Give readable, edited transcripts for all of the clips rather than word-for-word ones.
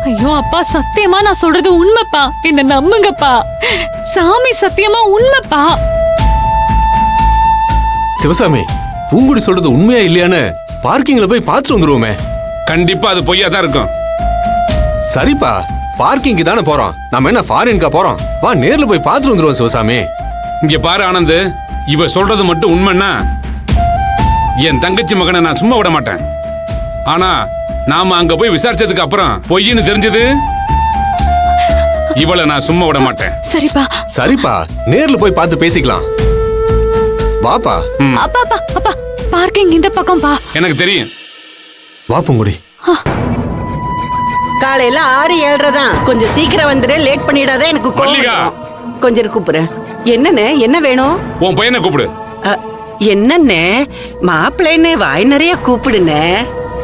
ஐயோ அப்பா, சத்தியமா நான் சொல்றது உண்மைப்பா, என்ன நம்புங்கப்பா. சாமி சத்தியமா உண்மைப்பா. சிவசாமி, பூங்குடி சொல்றது உண்மையா இல்லையான்னு பார்க்கிங்ல போய் பார்த்துட்டு வந்துருவோமே. கண்டிப்பா அது பொய்யா தான் இருக்கும். சரிப்பா, பார்க்கிங்க்கு தானே போறோம், நம்ம என்ன ஃபாரின்கா போறோம்? வா நேர்ல போய் பார்த்துட்டு வந்துருவோம் சிவசாமி. இங்க பாரு ஆனந்த், இவ சொல்றது மட்டும் உண்மைன்னா என் தங்கச்சி மகனை நான் சும்மா விட மாட்டேன். ஆனா நாம அங்க போய் விசாரிச்சதுக்கு அப்புறம் பொய்ன்னு தெரிஞ்சது, இவளை நான் சும்மா விட மாட்டேன். சரிப்பா. சரிப்பா, நேர்ல போய் பார்த்து பேசிக்கலாம். வாப்பா. அப்பா அப்பா அப்பா, பார்க்கிங் இந்த பக்கம்பா. எனக்கு தெரியும். வா பூங்குடி. காலையில 6:07 தான். கொஞ்சம் சீக்கிரம் வந்துடு, லேட் பண்ணிடாத. எனக்கு கோவம் மல்லிகா. வரும். கொஞ்சம் கூப்பிடுறேன். என்னண்ணே, என்ன வேணும்? உன் பையனை கூப்பிடு. என்னண்ணே, மாப்பிள்ளைன்னு வாய் நிறைய கூப்பிடுனே.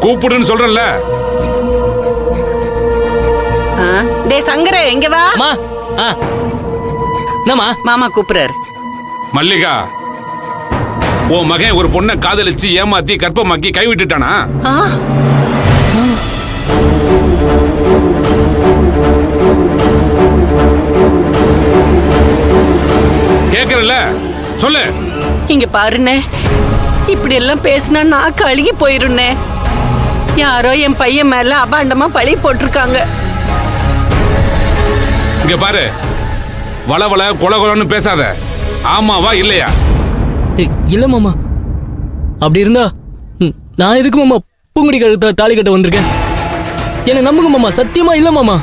கூப்பிடுன்னு சொல்றேன்ல. டே சங்கர, எங்க வா. என்னம்மா? மாமா கூப்பிடுறாரு. மல்லிகா, உன் மகன் ஒரு பொண்ணை காதலிச்சு ஏமாத்தி கற்பமாக்கி கைவிட்டுட்டானா? கேக்குறல, சொல்லு. இங்க பாருண்ணே, இப்படி எல்லாம் பேசினா நாக்கு அழுகி போயிருண்ணே. யாரோ என் பையன் மேல அபாண்டமா பழி போட்டிருக்காங்க. இங்க பாரு, வளவள கொலகொலன்னு பேசாத. ஆமாவா இல்லையா? இல்ல மாமா, அப்படி இருந்தா நான் எதுக்கு மாமா பூங்குடி கழுத்துல தாலி கட்ட வந்திருக்கேன்? என்ன நம்புங்க மாமா, சத்தியமா இல்ல மாமா.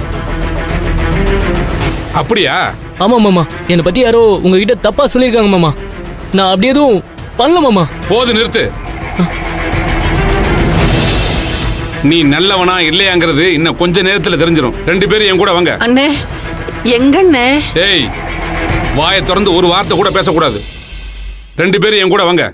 அப்படியா? ஆமா மாமா, என்னை பத்தி யாரோ உங்ககிட்ட தப்பா சொல்லியிருக்காங்க மாமா. நான் அப்படி எதுவும் பண்ணல மாமா. போது, நிறுத்து. நீ நல்லவனா இல்லையாங்கிறது இன்னும் கொஞ்ச நேரத்துல தெரிஞ்சிடும். 2 பேரும் என் கூட வாங்க. அண்ணே, எங்கண்ணே? ஏய், வாயை திறந்து ஒரு வார்த்தை கூட பேசக்கூடாது. 2 பேரும் என் கூட வாங்க.